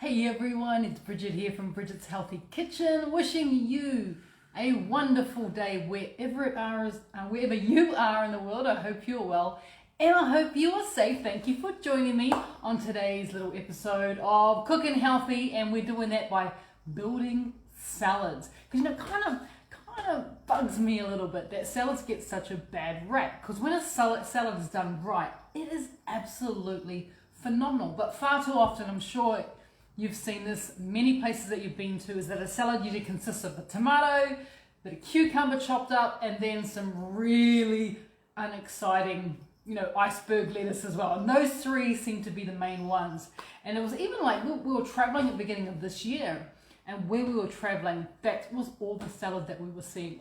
Hey everyone, it's Bridget here from Bridget's Healthy Kitchen, wishing you a wonderful day wherever you are in the world. I hope you're well and I hope you are safe. Thank you for joining me on today's little episode of Cooking Healthy, and we're doing that by building salads. Because it kind of bugs me a little bit that salads get such a bad rap, because when a salad is done right, it is absolutely phenomenal. But far too often, I'm sure you've seen this many places that you've been to, is that a salad usually consists of a tomato, a bit of cucumber chopped up, and then some really unexciting, iceberg lettuce as well. And those three seem to be the main ones. And it was even like we were traveling at the beginning of this year, and where we were traveling, that was all the salad that we were seeing.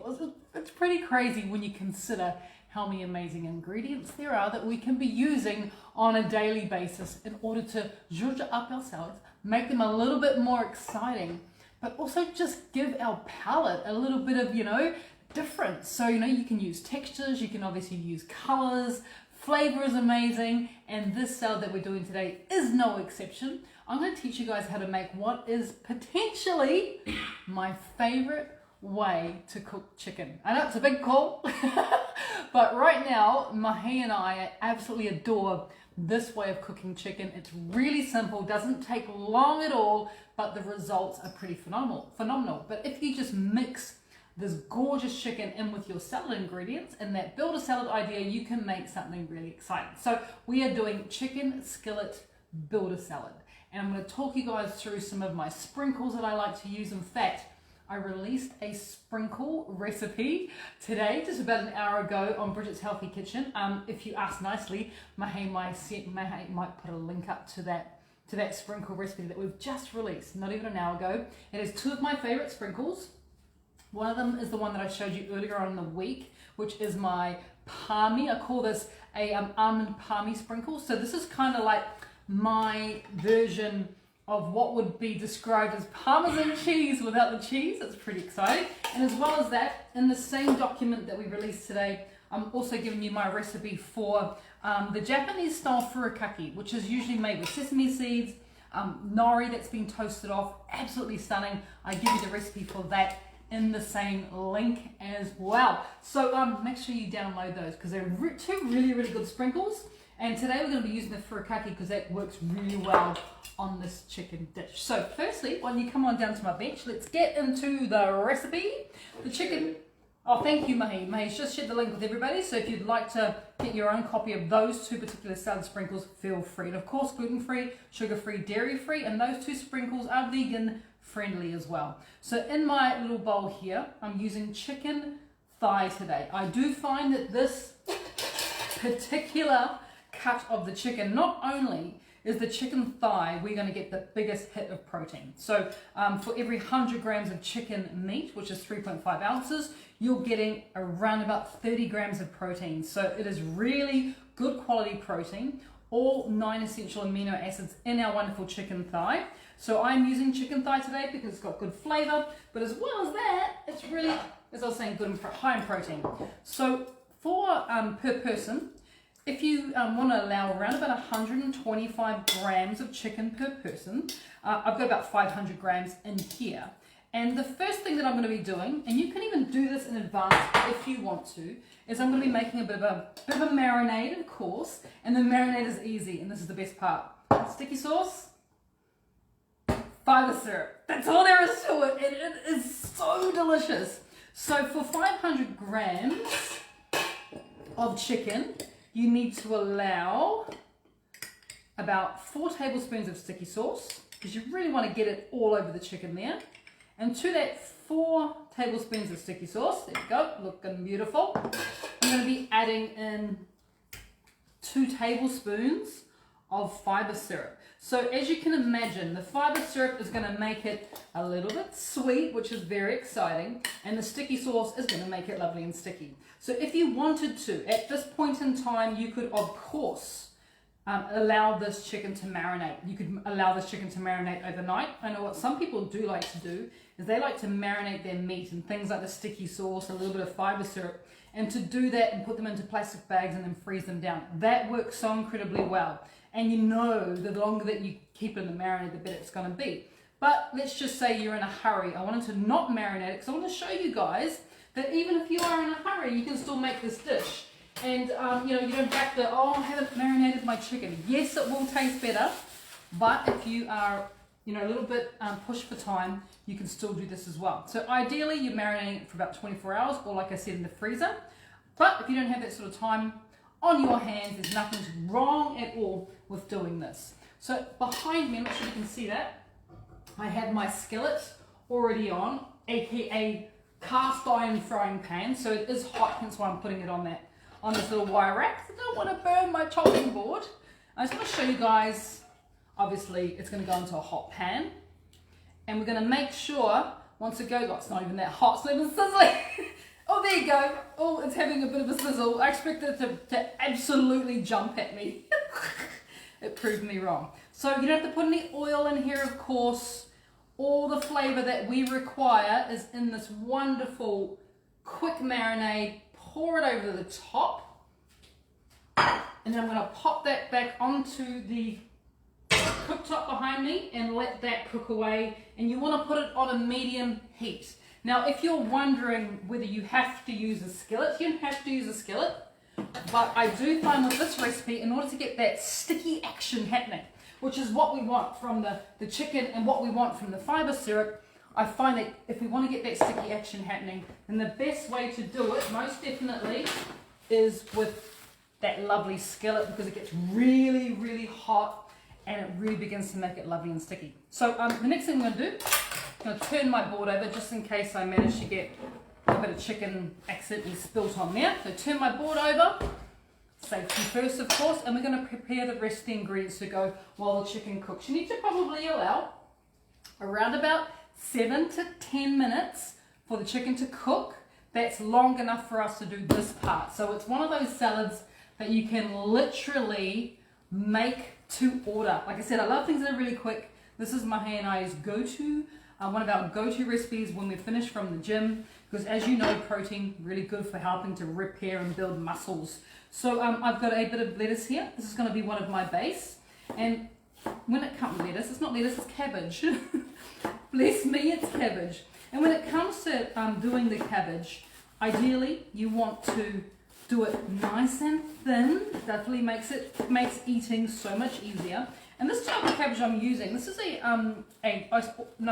It's pretty crazy when you consider how many amazing ingredients there are that we can be using on a daily basis in order to zhuzh up our salads, make them a little bit more exciting, but also just give our palate a little bit of, difference. So, you can use textures, you can obviously use colors, flavor is amazing, and this salad that we're doing today is no exception. I'm going to teach you guys how to make what is potentially my favorite way to cook chicken. I know it's a big call, but right now, Mahi and I absolutely adore this way of cooking chicken. It's really simple, doesn't take long at all, but the results are pretty phenomenal. But if you just mix this gorgeous chicken in with your salad ingredients and that build a salad idea, you can make something really exciting. So we are doing chicken skillet builder salad, and I'm going to talk you guys through some of my sprinkles that I like to use. In fact, I released a sprinkle recipe today, just about an hour ago, on Bridget's Healthy Kitchen. If you ask nicely, Mahi might put a link up to that sprinkle recipe that we've just released, not even an hour ago. It is two of my favorite sprinkles. One of them is the one that I showed you earlier on in the week, which is my Palmy. I call this a almond Palmy sprinkle. So this is kind of like my version of what would be described as Parmesan cheese without the cheese. It's pretty exciting. And as well as that, in the same document that we released today, I'm also giving you my recipe for the Japanese style furikake, which is usually made with sesame seeds, nori that's been toasted off. Absolutely stunning. I give you the recipe for that in the same link as well. So make sure you download those, because they're two really, really good sprinkles. And today we're going to be using the furikake because that works really well on this chicken dish. So firstly, when you come on down to my bench, let's get into the recipe. The chicken, thank you, Mahi. Mahi's just shared the link with everybody. So if you'd like to get your own copy of those two particular salad sprinkles, feel free. And of course, gluten-free, sugar-free, dairy-free, and those two sprinkles are vegan friendly as well. So in my little bowl here, I'm using chicken thigh today. I do find that this particular cut of the chicken, not only is the chicken thigh, we're going to get the biggest hit of protein. So for every 100 grams of chicken meat, which is 3.5 ounces, you're getting around about 30 grams of protein. So it is really good quality protein, all 9 essential amino acids in our wonderful chicken thigh. So I'm using chicken thigh today because it's got good flavor, but as well as that, it's really, as I was saying, good and high in protein. So for per person, if you want to allow around about 125 grams of chicken per person, I've got about 500 grams in here. And the first thing that I'm going to be doing, and you can even do this in advance if you want to, is I'm going to be making a bit of a marinade, of course. And the marinade is easy, and this is the best part. Sticky sauce, fiber syrup. That's all there is to it, and it is so delicious. So for 500 grams of chicken, you need to allow about 4 tablespoons of sticky sauce, because you really want to get it all over the chicken there. And to that 4 tablespoons of sticky sauce, there we go, looking beautiful, I'm going to be adding in 2 tablespoons of fiber syrup. So as you can imagine, the fiber syrup is going to make it a little bit sweet, which is very exciting, and the sticky sauce is going to make it lovely and sticky. So if you wanted to, at this point in time, you could, of course, allow this chicken to marinate. You could allow this chicken to marinate overnight. I know what some people do like to do is they like to marinate their meat in things like the sticky sauce, a little bit of fiber syrup, and to do that and put them into plastic bags and then freeze them down. That works so incredibly well. And you know, the longer that you keep it in the marinade, the better it's going to be. But let's just say you're in a hurry. I wanted to not marinate it because I want to show you guys that even if you are in a hurry, you can still make this dish. And you know, you don't have to, oh, I haven't marinated my chicken. Yes, it will taste better, but if you are, you know, a little bit pushed for time, you can still do this as well. So ideally, you're marinating it for about 24 hours, or like I said, in the freezer. But if you don't have that sort of time on your hands, there's nothing wrong at all with doing this. So behind me, I'm not sure you can see that, I have my skillet already on, aka cast iron frying pan. So it is hot, hence why I'm putting it on that, on this little wire rack. I don't want to burn my chopping board. I just want to show you guys, obviously it's going to go into a hot pan. And we're going to make sure, once it goes, oh, it's not even that hot, it's not even sizzling. Oh, there you go. Oh, it's having a bit of a sizzle. I expected it to absolutely jump at me. It proved me wrong. So you don't have to put any oil in here, of course. All the flavor that we require is in this wonderful quick marinade. Pour it over the top. And then I'm going to pop that back onto the cooktop behind me and let that cook away. And you want to put it on a medium heat. Now, if you're wondering whether you have to use a skillet, you don't have to use a skillet. But I do find with this recipe, in order to get that sticky action happening, which is what we want from the chicken and what we want from the fiber syrup, I find that if we want to get that sticky action happening, then the best way to do it, most definitely, is with that lovely skillet, because it gets really, really hot and it really begins to make it lovely and sticky. So the next thing I'm going to do, I'm going to turn my board over just in case I manage to get a bit of chicken accidentally spilt on there. So turn my board over, safety first of course, and we're going to prepare the rest of the ingredients to go while the chicken cooks. You need to probably allow around about 7 to 10 minutes for the chicken to cook. That's long enough for us to do this part. So it's one of those salads that you can literally make to order. Like I said, I love things that are really quick. This is Mahe and I's go-to, one of our go-to recipes when we're finished from the gym, because as you know, protein really good for helping to repair and build muscles. So I've got a bit of lettuce here. This is going to be one of my base. And when it comes to lettuce, it's not lettuce, it's cabbage. Bless me, it's cabbage. And when it comes to doing the cabbage, ideally you want to do it nice and thin. Definitely makes eating so much easier. And this type of cabbage I'm using, this is known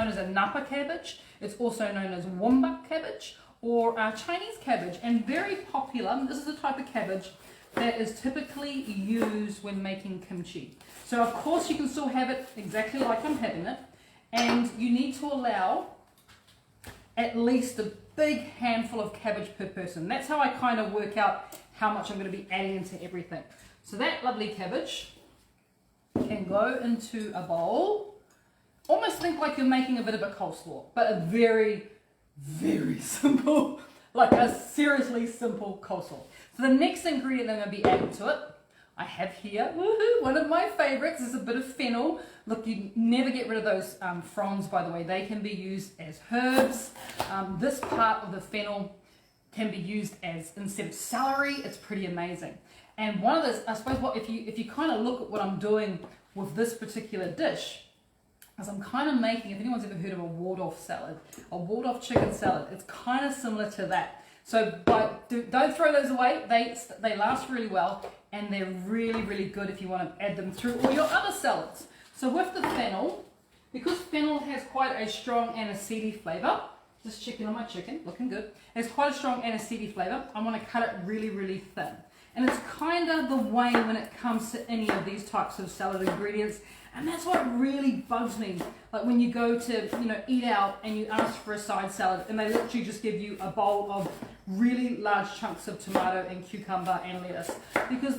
as a napa cabbage. It's also known as womba cabbage or Chinese cabbage, and very popular. This is the type of cabbage that is typically used when making kimchi. So of course you can still have it exactly like I'm having it, and you need to allow at least a big handful of cabbage per person. That's how I kind of work out how much I'm going to be adding into everything. So that lovely cabbage can go into a bowl. Almost think like you're making a bit of a coleslaw, but a very, very simple, like a seriously simple coleslaw. So the next ingredient I'm going to be adding to it, I have here, woohoo, one of my favorites is a bit of fennel. Look, you never get rid of those fronds, by the way. They can be used as herbs. This part of the fennel can be used as, instead of celery, it's pretty amazing. And one of those, I suppose, if you kind of look at what I'm doing with this particular dish, as I'm kind of making, if anyone's ever heard of a ward-off salad, a ward-off chicken salad, it's kind of similar to that. So don't throw those away. They last really well, and they're really, really good if you want to add them through all your other salads. So with the fennel, because fennel has quite a strong aniseed flavor, just checking on my chicken, looking good, it has quite a strong aniseed flavor, I want to cut it really, really thin. And it's kind of the way when it comes to any of these types of salad ingredients. And that's what really bugs me. Like when you go to, eat out and you ask for a side salad and they literally just give you a bowl of really large chunks of tomato and cucumber and lettuce. Because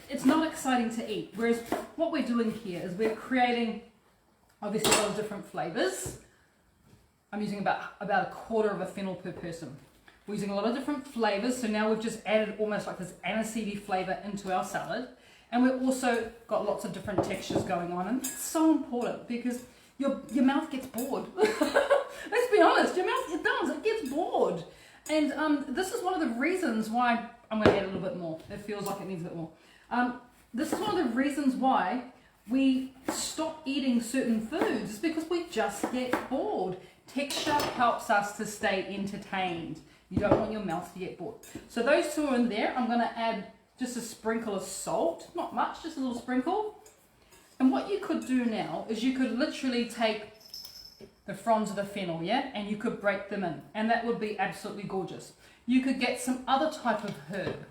it's not exciting to eat. Whereas what we're doing here is we're creating, obviously, a lot of different flavors. I'm using about a quarter of a fennel per person. We're using a lot of different flavors, so now we've just added almost like this aniseed flavor into our salad. And we've also got lots of different textures going on, and that's so important because your mouth gets bored. Let's be honest, your mouth, it gets bored. And this is one of the reasons why, I'm going to add a little bit more. It feels like it needs a bit more. This is one of the reasons why we stop eating certain foods is because we just get bored. Texture helps us to stay entertained. You don't want your mouth to get bored. So those two are in there. I'm going to add just a sprinkle of salt. Not much, just a little sprinkle. And what you could do now is you could literally take the fronds of the fennel, yeah? And you could break them in. And that would be absolutely gorgeous. You could get some other type of herb.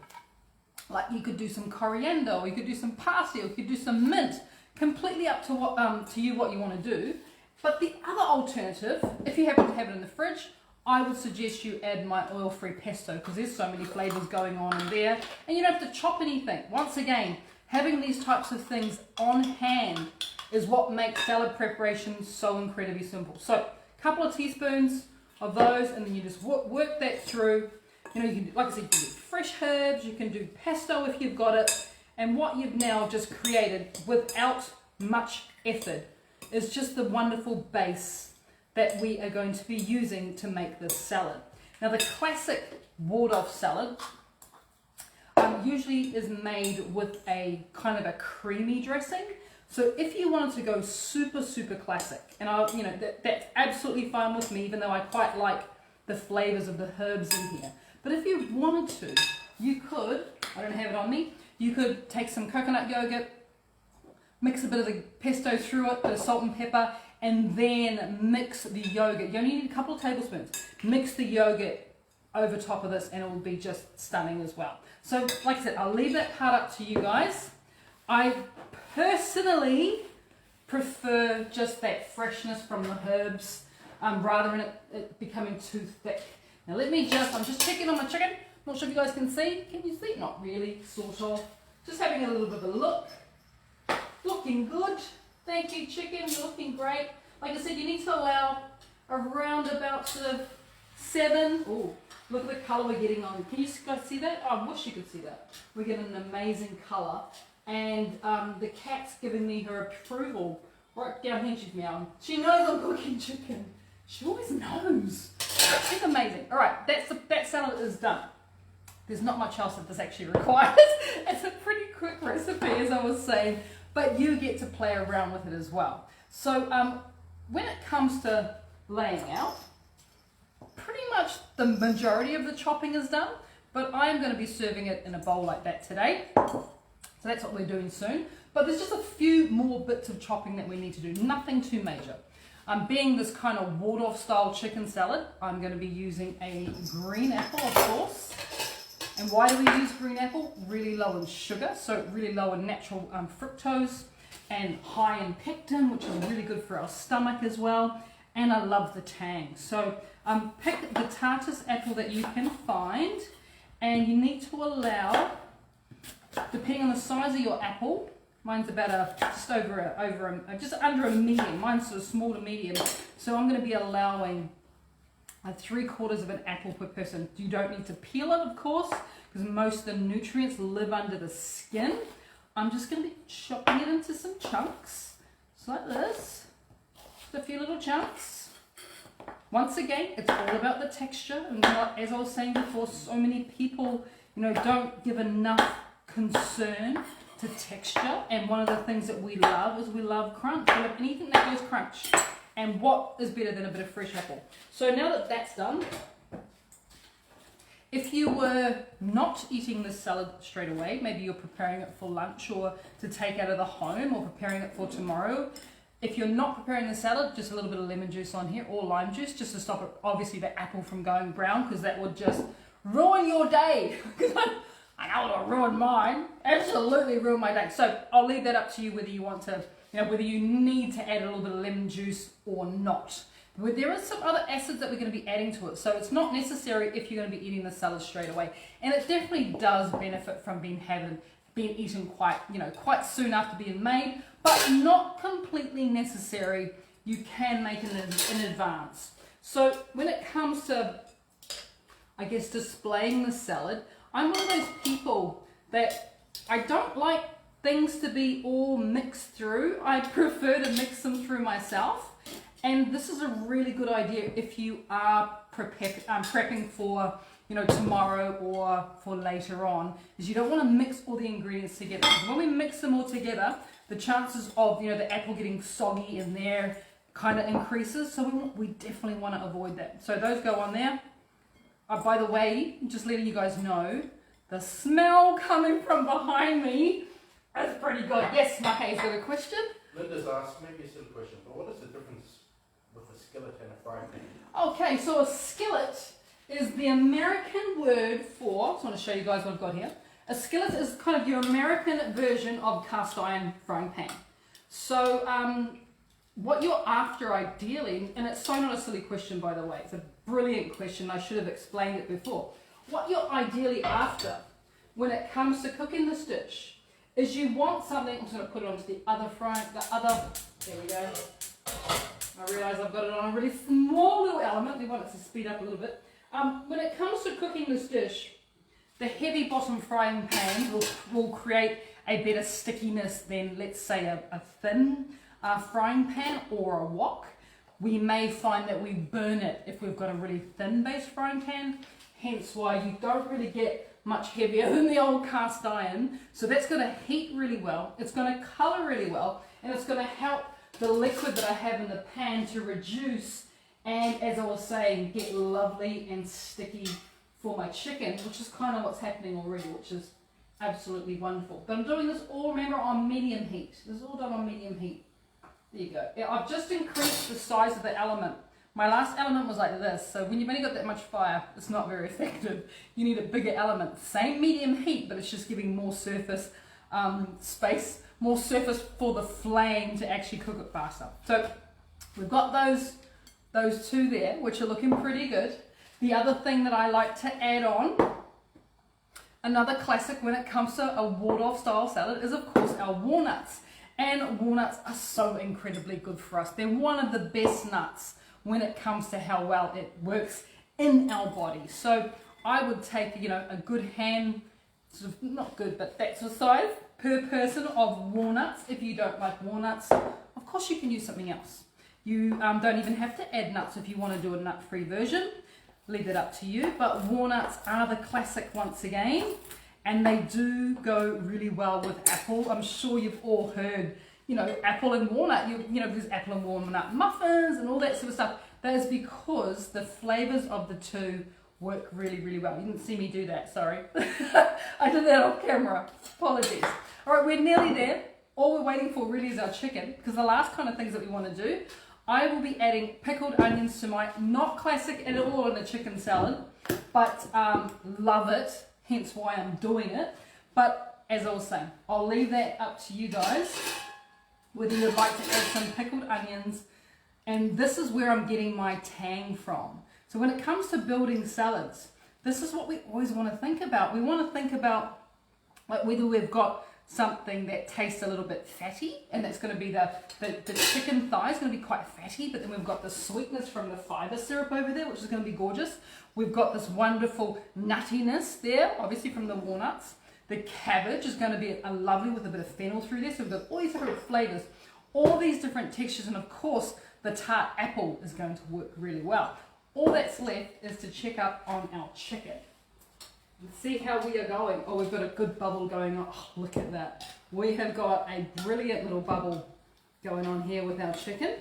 Like you could do some coriander, or you could do some parsley, or you could do some mint. Completely up to what to you what you want to do. But the other alternative, if you happen to have it in the fridge, I would suggest you add my oil-free pesto, because there's so many flavors going on in there, and you don't have to chop anything. Once again, having these types of things on hand is what makes salad preparation so incredibly simple. So a couple of teaspoons of those, and then you just work that through. You know, you can, like I said, you can do fresh herbs, you can do pesto if you've got it, and what you've now just created without much effort is just the wonderful base that we are going to be using to make this salad. Now the classic ward-off salad usually is made with a kind of a creamy dressing. So if you wanted to go super, super classic, and that's absolutely fine with me, even though I quite like the flavors of the herbs in here. But if you wanted to, you could, I don't have it on me, you could take some coconut yogurt, mix a bit of the pesto through it, bit of salt and pepper, and then mix the yogurt. You only need a couple of tablespoons. Mix the yogurt over top of this and it will be just stunning as well. So like I said, I'll leave that part up to you guys. I personally prefer just that freshness from the herbs rather than it becoming too thick. Now let me I'm just checking on my chicken. Not sure if you guys can see. Can you see? Not really, sort of. Just having a little bit of a look. Looking good. Thank you, chicken. You're looking great. Like I said, you need to allow around about sort of 7. Oh, look at the colour we're getting on. Can you guys see that? Oh, I wish you could see that. We're getting an amazing colour. And the cat's giving me her approval. Right down here, she's meowing. She knows I'm cooking chicken. She always knows. She's amazing. All right, that salad is done. There's not much else that this actually requires. It's a pretty quick recipe, as I was saying, but you get to play around with it as well. So when it comes to laying out, pretty much the majority of the chopping is done, but I'm going to be serving it in a bowl like that today. So that's what we're doing soon. But there's just a few more bits of chopping that we need to do, nothing too major. Being this kind of ward-off style chicken salad, I'm going to be using a green apple, of course. And why do we use green apple? Really low in sugar, so really low in natural fructose, and high in pectin, which is really good for our stomach as well. And I love the tang. So pick the tartest apple that you can find, and you need to allow, depending on the size of your apple, mine's about just under a medium. Mine's sort of small to medium. So I'm going to be allowing 3/4 of an apple per person. You don't need to peel it, of course, because most of the nutrients live under the skin. I'm just going to be chopping it into some chunks, just like this. Just a few little chunks. Once again, it's all about the texture. And as I was saying before, so many people, don't give enough concern to texture. And one of the things that we love is we love crunch. We love anything that goes crunch. And what is better than a bit of fresh apple? So now that that's done, if you were not eating this salad straight away, maybe you're preparing it for lunch or to take out of the home or preparing it for tomorrow. If you're not preparing the salad, just a little bit of lemon juice on here or lime juice just to stop it, obviously the apple from going brown, because that would just ruin your day. I know it'll ruin mine. Absolutely ruin my day. So I'll leave that up to you whether you want to, whether you need to add a little bit of lemon juice or not. But there are some other acids that we're going to be adding to it. So it's not necessary if you're going to be eating the salad straight away. And it definitely does benefit from being eaten quite soon after being made, but not completely necessary. You can make it in advance. So when it comes to, I guess, displaying the salad, I'm one of those people that I don't like things to be all mixed through. I prefer to mix them through myself. And this is a really good idea if you are prepping for, tomorrow or for later on, is you don't want to mix all the ingredients together. Because when we mix them all together, the chances of, you know, the apple getting soggy in there kind of increases. So we definitely want to avoid that. So those go on there. By the way, just letting you guys know, the smell coming from behind me is pretty good. Yes, Mahay's got a question. Linda's asked, maybe a silly question, but what is the difference with a skillet and a frying pan? Okay, so a skillet is the American word for, I just want to show you guys what I've got here. A skillet is kind of your American version of cast iron frying pan. So what you're after ideally, and it's so not a silly question by the way, it's a brilliant question, I should have explained it before. What you're ideally after when it comes to cooking this dish is you want something, I'm just going to put it onto the other, there we go. I realise I've got it on a really small little element, we want it to speed up a little bit. When it comes to cooking this dish, the heavy bottom frying pan will create a better stickiness than, let's say, a thin frying pan or a wok. We may find that we burn it if we've got a really thin base frying pan, hence why you don't really get much heavier than the old cast iron. So that's going to heat really well, it's going to colour really well, and it's going to help the liquid that I have in the pan to reduce and, as I was saying, get lovely and sticky for my chicken, which is kind of what's happening already, which is absolutely wonderful. But I'm doing this all, remember, on medium heat. This is all done on medium heat. There you go. Yeah, I've just increased the size of the element. My last element was like this, so when you've only got that much fire, it's not very effective. You need a bigger element. Same medium heat, but it's just giving more surface space, more surface for the flame to actually cook it faster. So we've got those two there, which are looking pretty good. The other thing that I like to add on, another classic when it comes to a Waldorf style salad, is of course our walnuts. And walnuts are so incredibly good for us. They're one of the best nuts when it comes to how well it works in our body. So I would take, you know, a good hand, sort of not good, but that sort of size per person of walnuts. If you don't like walnuts, of course you can use something else. You don't even have to add nuts if you want to do a nut-free version. Leave it up to you. But walnuts are the classic once again, and they do go really well with apple. I'm sure you've all heard, you know, apple and walnut. You know, there's apple and walnut muffins and all that sort of stuff. That is because the flavors of the two work really, really well. You didn't see me do that, sorry. I did that off camera. Apologies. All right, we're nearly there. All we're waiting for really is our chicken, because the last kind of things that we want to do, I will be adding pickled onions to my, not classic at all in a chicken salad, but love it, hence why I'm doing it. But as I was saying, I'll leave that up to you guys, whether you'd like to add some pickled onions. And this is where I'm getting my tang from. So when it comes to building salads, this is what we always want to think about. We want to think about like whether we've got something that tastes a little bit fatty, and that's going to be the chicken thigh is going to be quite fatty, but then we've got the sweetness from the fiber syrup over there, which is going to be gorgeous. We've got this wonderful nuttiness there, obviously from the walnuts. The cabbage is going to be a lovely with a bit of fennel through there, so we've got all these different flavors, all these different textures, and of course the tart apple is going to work really well. All that's left is to check up on our chicken and see how we are going. Oh, we've got a good bubble going on. Oh, look at that. We have got a brilliant little bubble going on here with our chicken.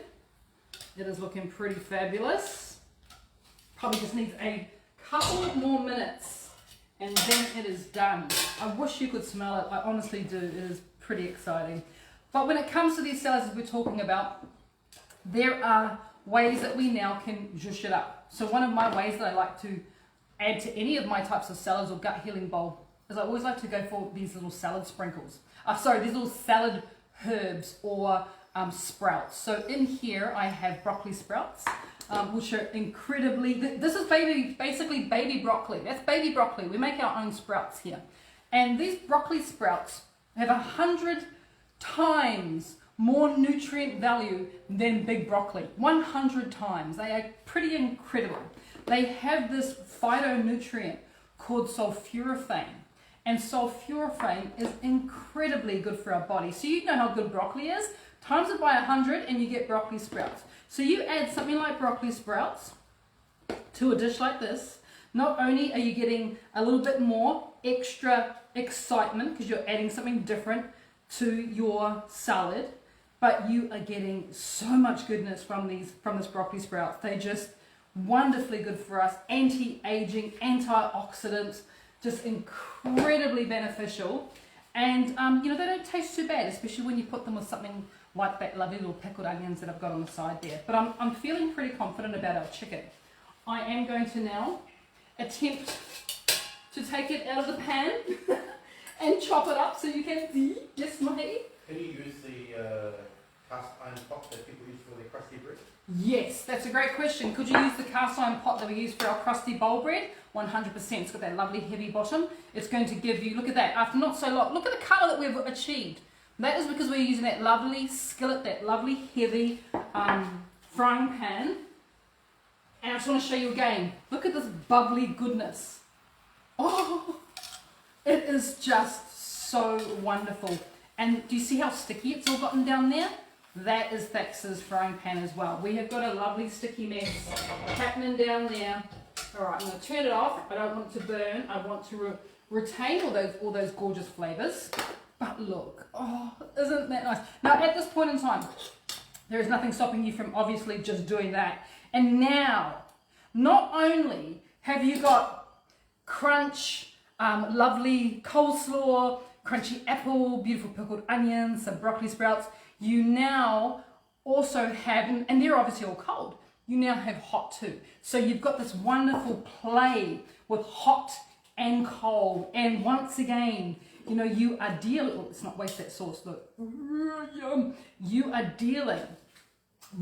It is looking pretty fabulous. Probably just needs a couple more minutes and then it is done. I wish you could smell it. I honestly do. It is pretty exciting. But when it comes to these salads that we're talking about, there are ways that we now can zhuzh it up. So one of my ways that I like to add to any of my types of salads or gut healing bowl is I always like to go for these little salad sprinkles. These little salad herbs or sprouts. So in here I have broccoli sprouts, which are incredibly, this is basically baby broccoli. That's baby broccoli. We make our own sprouts here. And these broccoli sprouts have 100 times more nutrient value than big broccoli. 100 times. They are pretty incredible. They have this phytonutrient called sulforaphane. And sulforaphane is incredibly good for our body. So you know how good broccoli is. Times it by 100 and you get broccoli sprouts. So you add something like broccoli sprouts to a dish like this. Not only are you getting a little bit more extra excitement because you're adding something different, to your salad, but you are getting so much goodness from this broccoli sprouts. They're just wonderfully good for us, anti-aging, antioxidants, just incredibly beneficial. And you know, they don't taste too bad, especially when you put them with something like that lovely little pickled onions that I've got on the side there. But I'm feeling pretty confident about our chicken. I am going to now attempt to take it out of the pan and chop it up so you can see. Yes, Mahi? Can you use the cast iron pot that people use for their crusty bread? Yes, that's a great question. Could you use the cast iron pot that we use for our crusty bowl bread? 100%. It's got that lovely heavy bottom. It's going to give you, look at that, after not so long, look at the colour that we've achieved. That is because we're using that lovely skillet, that lovely heavy frying pan. And I just want to show you again. Look at this bubbly goodness. Oh, it is just so wonderful. And do you see how sticky it's all gotten down there? That is Thax's frying pan as well. We have got a lovely sticky mess happening down there. All right, I'm going to turn it off. I don't want it to burn. I want to retain all those gorgeous flavors. But look, oh, isn't that nice? Now, at this point in time, there is nothing stopping you from obviously just doing that. And now, not only have you got crunch, lovely coleslaw, crunchy apple, beautiful pickled onions, some broccoli sprouts, you now also have, and they're obviously all cold, you now have hot too. So you've got this wonderful play with hot and cold. And once again, you know, you are dealing, let's not waste that sauce, look. You are dealing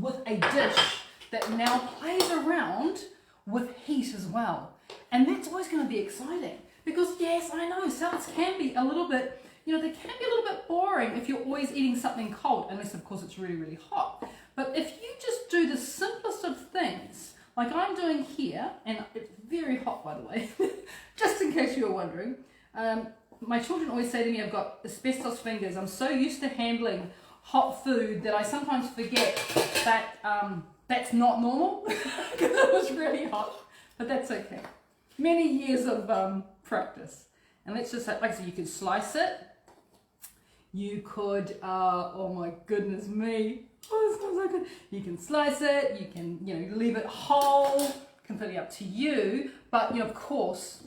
with a dish that now plays around with heat as well. And that's always going to be exciting. Because yes, I know, salads can be a little bit, you know, they can be a little bit boring if you're always eating something cold, unless of course it's really, really hot. But if you just do the simplest of things, like I'm doing here, and it's very hot by the way, just in case you were wondering, my children always say to me, I've got asbestos fingers. I'm so used to handling hot food that I sometimes forget that that's not normal, because it was really hot, but that's okay. Many years of practice. And let's just, like I said, you can slice it. You could, oh my goodness me, oh, it smells so good. You can slice it, you can, you know, leave it whole, completely up to you. But, you know, of course,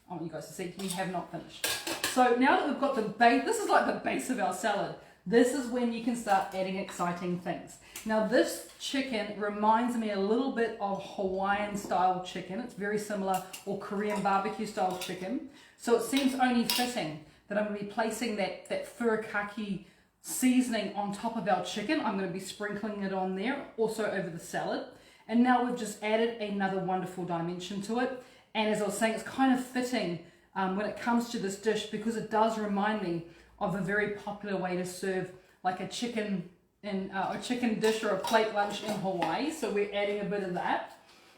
I want you guys to see, we have not finished. So now that we've got the base, this is like the base of our salad. This is when you can start adding exciting things. Now this chicken reminds me a little bit of Hawaiian style chicken. It's very similar, or Korean barbecue style chicken. So it seems only fitting that I'm going to be placing that furikake seasoning on top of our chicken. I'm going to be sprinkling it on there, also over the salad. And now we've just added another wonderful dimension to it. And as I was saying, it's kind of fitting when it comes to this dish, because it does remind me of a very popular way to serve like a chicken dish or a plate lunch in Hawaii. So we're adding a bit of that.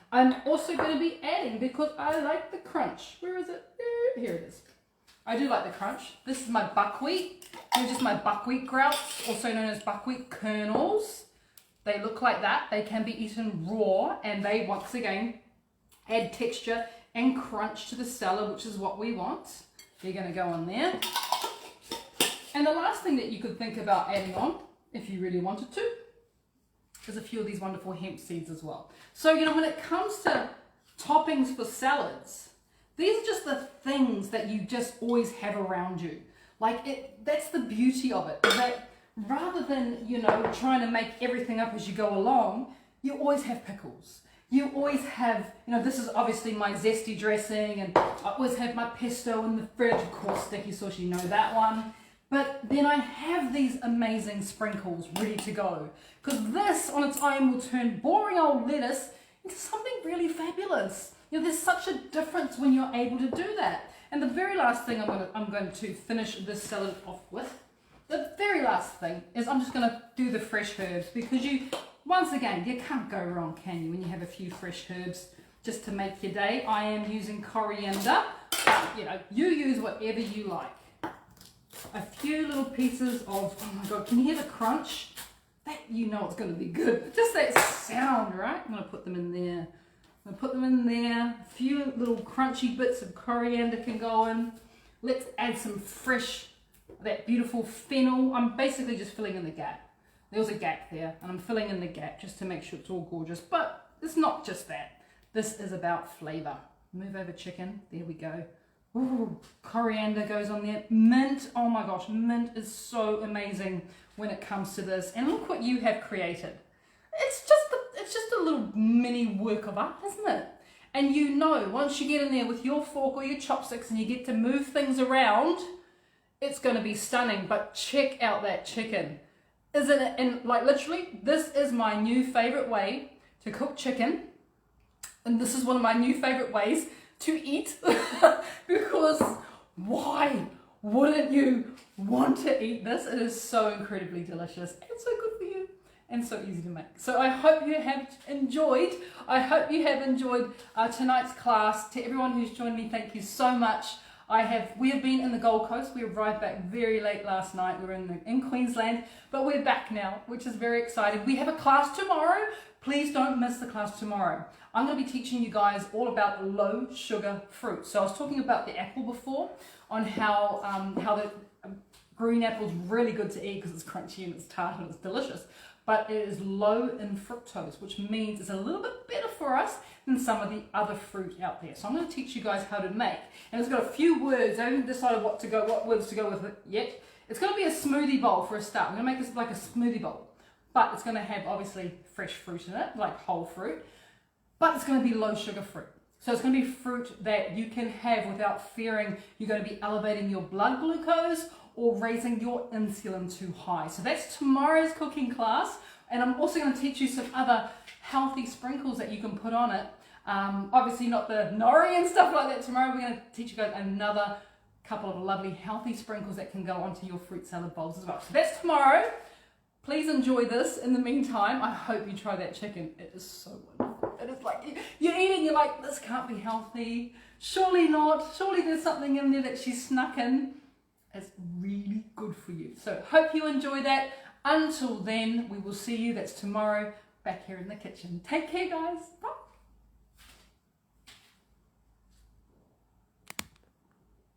I'm also going to be adding, because I like the crunch. Where is it? Here it is. I do like the crunch. This is my buckwheat. These are just my buckwheat grouts, also known as buckwheat kernels. They look like that. They can be eaten raw, and they once again add texture and crunch to the salad, which is what we want. They're going to go on there. And the last thing that you could think about adding on, if you really wanted to, is a few of these wonderful hemp seeds as well. So, you know, when it comes to toppings for salads, these are just the things that you just always have around you. Like, that's the beauty of it, that rather than, you know, trying to make everything up as you go along, you always have pickles. You always have, you know, this is obviously my zesty dressing, and I always have my pesto in the fridge, of course, sticky sauce, you know that one. But then I have these amazing sprinkles ready to go, because this on its own will turn boring old lettuce into something really fabulous. You know, there's such a difference when you're able to do that. And the very last thing I'm going to finish this salad off with, the very last thing is I'm just going to do the fresh herbs, because once again, you can't go wrong, can you, when you have a few fresh herbs just to make your day. I am using coriander, but, you know, you use whatever you like. A few little pieces of, oh my god, can you hear the crunch? That, you know, it's going to be good. Just that sound, right? I'm going to put them in there. I'm going to put them in there. A few little crunchy bits of coriander can go in. Let's add some fresh that beautiful fennel. I'm basically just filling in the gap. There was a gap there, and I'm filling in the gap just to make sure it's all gorgeous. But it's not just that. This is about flavor. Move over chicken. There we go. Ooh, coriander goes on there. Mint. Oh my gosh, mint is so amazing when it comes to this. And look what you have created. It's just a little mini work of art, isn't it? And you know, once you get in there with your fork or your chopsticks and you get to move things around, it's going to be stunning. But check out that chicken. Isn't it? And like literally, this is my new favorite way to cook chicken. And this is one of my new favorite ways to eat. Because why wouldn't you want to eat this? It is so incredibly delicious and so good for you and so easy to make. So I hope you have enjoyed. Tonight's class. To everyone who's joined me, thank you so much. We have been in the Gold Coast. We arrived back very late last night. We were in Queensland, but we're back now, which is very exciting. We have a class tomorrow. Please don't miss the class tomorrow. I'm going to be teaching you guys all about low sugar fruit. So I was talking about the apple before, on how the green apple is really good to eat because it's crunchy and it's tart and it's delicious. But it is low in fructose, which means it's a little bit better for us than some of the other fruit out there. So I'm going to teach you guys how to make. And it's got a few words. I haven't decided what words to go with it yet. It's going to be a smoothie bowl for a start. We're going to make this like a smoothie bowl. But it's going to have obviously fresh fruit in it, like whole fruit. But it's going to be low sugar fruit. So it's going to be fruit that you can have without fearing you're going to be elevating your blood glucose or raising your insulin too high. So that's tomorrow's cooking class. And I'm also going to teach you some other healthy sprinkles that you can put on it. Obviously not the nori and stuff like that tomorrow. We're going to teach you guys another couple of lovely healthy sprinkles that can go onto your fruit salad bowls as well. So that's tomorrow. Please enjoy this. In the meantime, I hope you try that chicken. It is so wonderful. It is like, you're eating, you're like, this can't be healthy. Surely not. Surely there's something in there that she snuck in. It's really good for you. So hope you enjoy that. Until then, we will see you. That's tomorrow back here in the kitchen. Take care, guys. Bye.